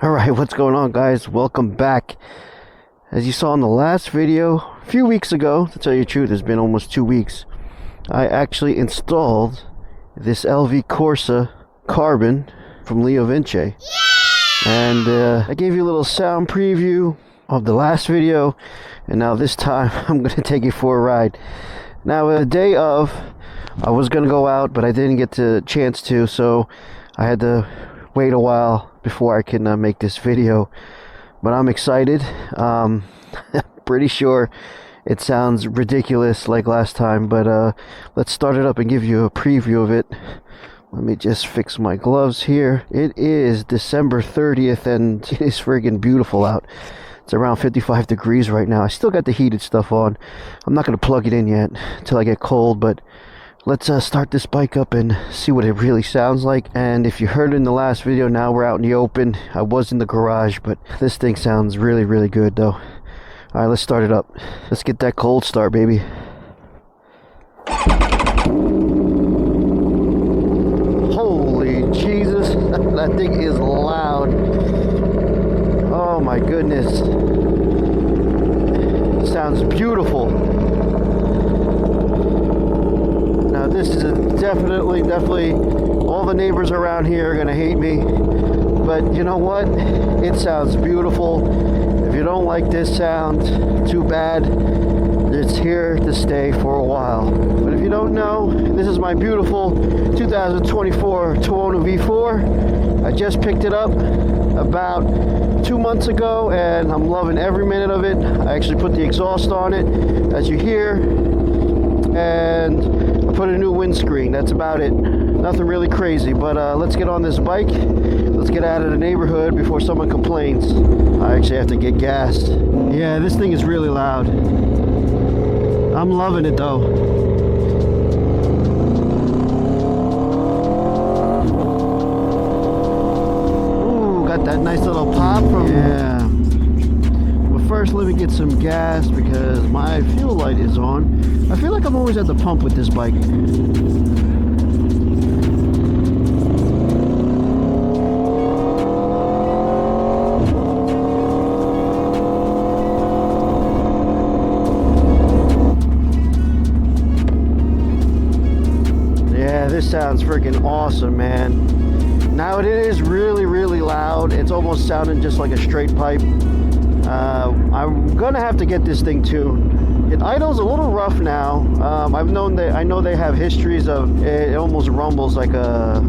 Alright, what's going on, guys? Welcome back. As you saw in the last video, a few weeks ago, to tell you the truth, it's been almost 2 weeks, I actually installed this LV Corsa Carbon from Leo Vinci. Yeah! And I gave you a little sound preview of the last video, and now this time I'm going to take you for a ride. Now, the day of, I was going to go out, but I didn't get the chance to, so I had to wait a while before I can make this video. But I'm excited. Pretty sure it sounds ridiculous like last time, but let's start it up and give you a preview of it. Let me just fix my gloves here. It is December 30th and it is friggin' beautiful out. It's around 55 degrees right now. I still got the heated stuff on. I'm not going to plug it in yet until I get cold, but let's start this bike up and see what it really sounds like. And if you heard in the last video, now we're out in the open. I was in the garage, but this thing sounds really, really good though. Alright, let's start it up. Let's get that cold start, baby. Holy Jesus, that thing is loud. Oh my goodness. It sounds beautiful. Now this is definitely, all the neighbors around here are gonna hate me, but you know what? It sounds beautiful. If you don't like this sound, too bad. It's here to stay for a while. But if you don't know, this is my beautiful 2024 Tuono V4. I just picked it up about 2 months ago, and I'm loving every minute of it. I actually put the exhaust on it, as you hear, and put a new windscreen. That's about it. Nothing really crazy, but let's get on this bike. Let's get out of the neighborhood before someone complains. I actually have to get gas. Yeah, this thing is really loud. I'm loving it though. Ooh, got that nice little pop from First, let me get some gas because my fuel light is on. I feel like I'm always at the pump with this bike. Yeah, this sounds freaking awesome, man. Now it is really, really loud. It's almost sounding just like a straight pipe. I'm gonna have to get this thing tuned. It idles a little rough now. I know they have histories of it almost rumbles like a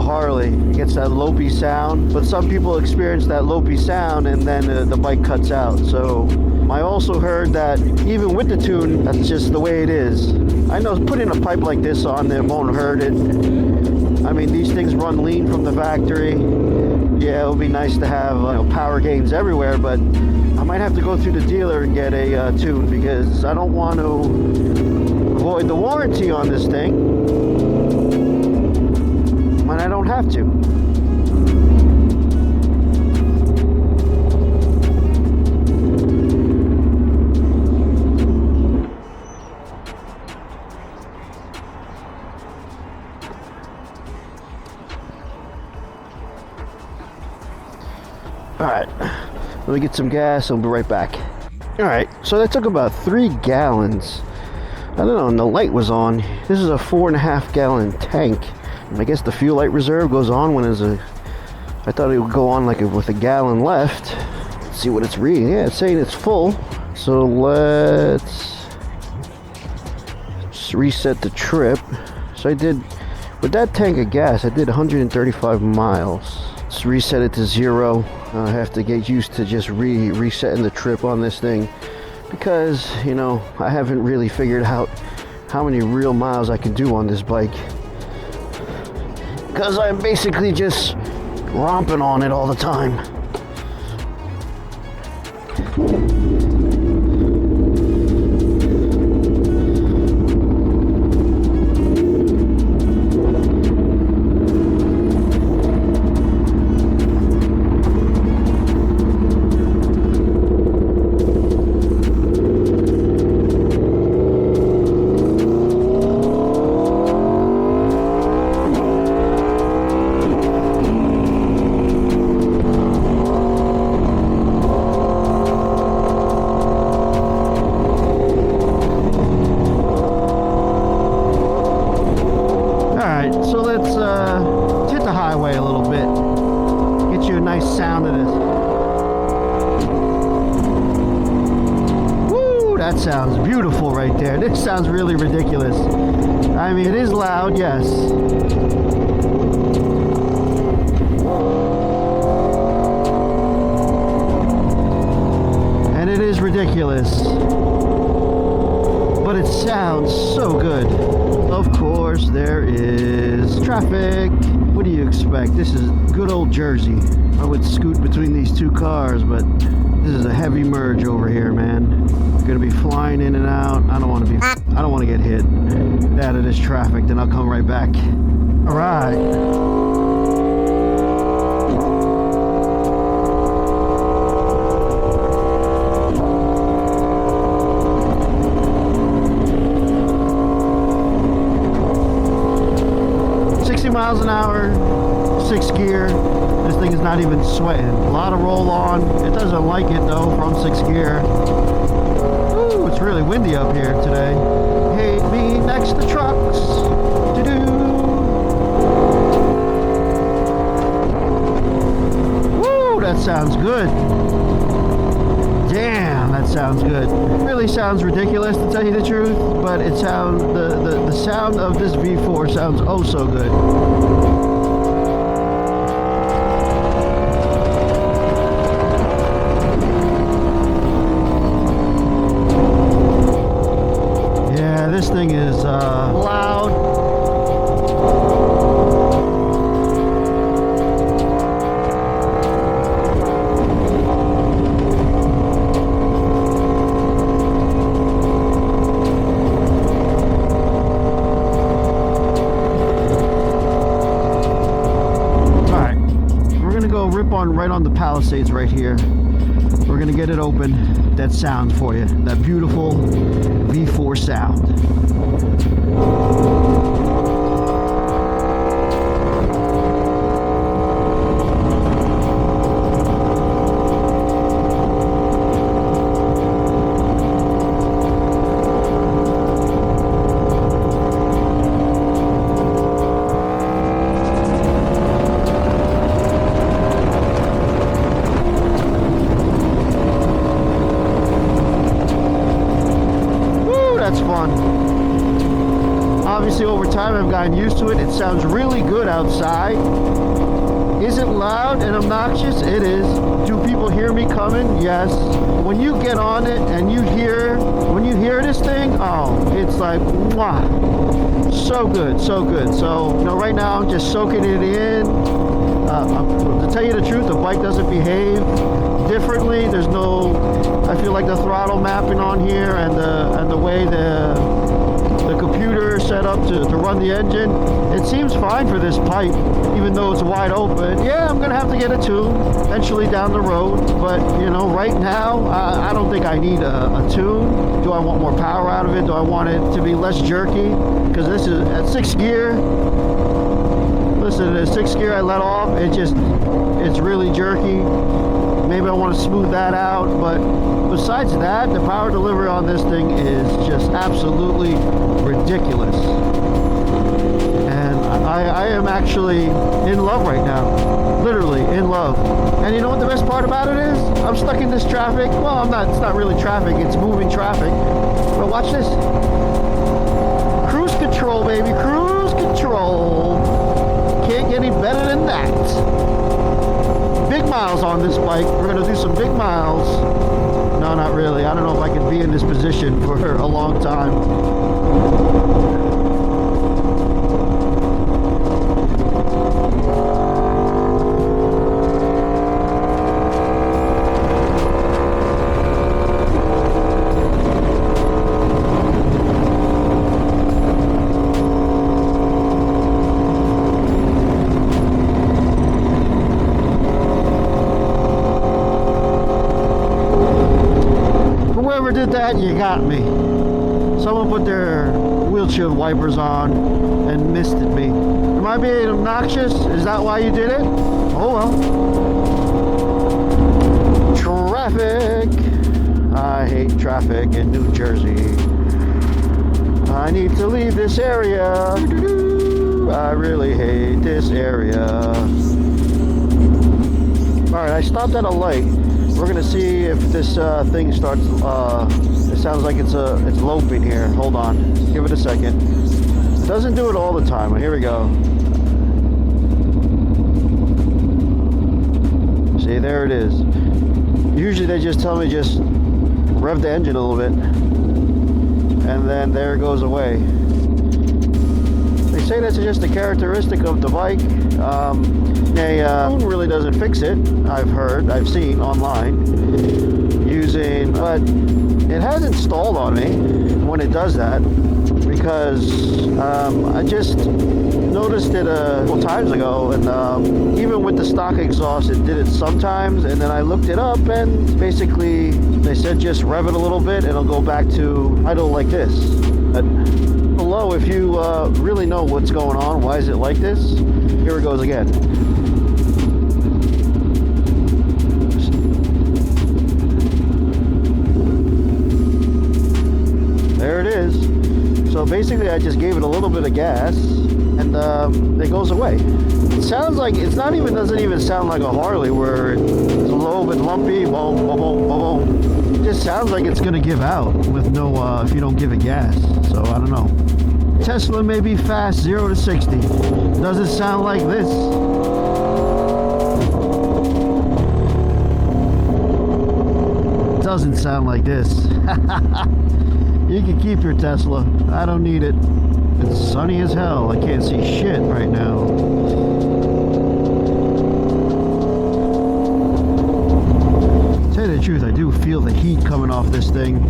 Harley. It gets that lopey sound, but some people experience that lopey sound and then the bike cuts out. So I also heard that even with the tune, that's just the way it is. I know putting a pipe like this on it won't hurt it. I mean, these things run lean from the factory. Yeah, it would be nice to have power gains everywhere, but I might have to go through the dealer and get a tune because I don't want to void the warranty on this thing when I don't have to. Alright, let me get some gas and I'll be right back. Alright, so that took about 3 gallons. I don't know, and the light was on. This is a 4.5 gallon tank. I guess the fuel light reserve goes on when there's I thought it would go on like with a gallon left. Let's see what it's reading. Yeah, it's saying it's full. So let's just reset the trip. So I did, with that tank of gas, I did 135 miles. Let's reset it to 0. I have to get used to just resetting the trip on this thing because, I haven't really figured out how many real miles I can do on this bike because I'm basically just romping on it all the time. a nice sound of this. Woo, that sounds beautiful right there. This sounds really ridiculous. I mean, it is loud, yes. And it is ridiculous. But it sounds so good. Of course, there is traffic. What do you expect? This is good old Jersey. I would scoot between these two cars, but this is a heavy merge over here, man. Gonna be flying in and out. I don't want to get hit out of this traffic. Then I'll come right back. All right. 60 miles an hour, 6 gear. This thing is not even sweating. A lot of roll on. It doesn't like it though from 6 gear. Ooh, it's really windy up here today. Hate me next to trucks. Doo-doo. Woo, that sounds good. Damn, that sounds good. It really sounds ridiculous to tell you the truth, but it sounds the sound of this V4 sounds oh so good. Yeah, this thing is loud. Rip on right on the Palisades right here. We're gonna get it open. That sound for you, that beautiful V4 sound. That's fun. Obviously over time I've gotten used to it. It sounds really good outside. Is it loud and obnoxious? It is. Do people hear me coming? Yes. When you get on it and when you hear this thing, oh, it's like, mwah. So good, so good. So, right now I'm just soaking it in. To tell you the truth, the bike doesn't behave differently. There's no, I feel like the throttle mapping on here and the way the computer is set up to run the engine, it seems fine for this pipe, even though it's wide open. Yeah, I'm gonna have to get a tune eventually down the road, but right now I don't think I need a tune. Do I want more power out of it? Do I want it to be less jerky? Because this is at 6 gear. Listen, the 6 gear I let off, it's really jerky. Maybe I want to smooth that out, but besides that, the power delivery on this thing is just absolutely ridiculous. And I am actually in love right now. Literally in love. And you know what the best part about it is? I'm stuck in this traffic. Well, it's not really traffic, it's moving traffic. But watch this. Cruise control, baby, cruise control. Can't get any better than that. Big miles on this bike. We're gonna do some big miles. No, not really. I don't know if I can be in this position for a long time. Did that, you got me. Someone put their windshield wipers on and misted me. Am I being obnoxious? Is that why you did it? Oh well. Traffic. I hate traffic in New Jersey. I need to leave this area. I really hate this area. I stopped at a light. We're gonna see if this thing starts. It sounds like it's loping here. Hold on, give it a second. It doesn't do it all the time. Here we go. See, there it is. Usually they just tell me just rev the engine a little bit, and then there it goes away. They say that's just a characteristic of the bike. Really doesn't fix it. I've seen online using, but it hasn't stalled on me when it does that, because I just noticed it a couple times ago, and even with the stock exhaust it did it sometimes, and then I looked it up and basically they said just rev it a little bit and it'll go back to idle like this. But below, if you really know what's going on, why is it like this, here it goes again. There it is. So basically I just gave it a little bit of gas and it goes away. It sounds like, doesn't even sound like a Harley where it's a little bit lumpy, boom, boom, boom, boom, boom. It just sounds like it's gonna give out with no, if you don't give it gas. So I don't know. Tesla may be fast, 0 to 60. Doesn't sound like this. Doesn't sound like this. You can keep your Tesla. I don't need it. It's sunny as hell. I can't see shit right now. To tell you the truth, I do feel the heat coming off this thing.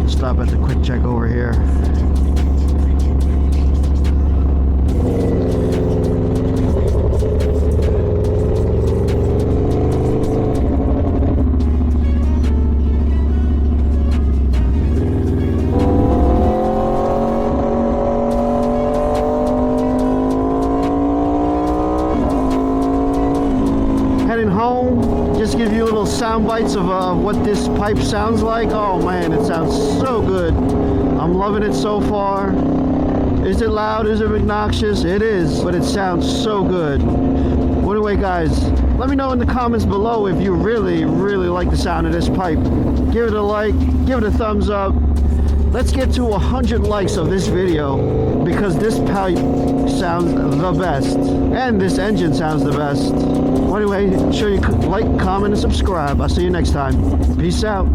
Stop at the quick check over here. Just give you little sound bites of what this pipe sounds like. Oh man, it sounds so good. I'm loving it so far. Is it loud? Is it obnoxious? It is, but it sounds so good. Well, anyway, guys, let me know in the comments below if you really like the sound of this pipe. Give it a like, give it a thumbs up. Let's get to 100 likes of this video, because this pipe sounds the best and this engine sounds the best. Well, anyway, make sure you like, comment, and subscribe. I'll see you next time. Peace out.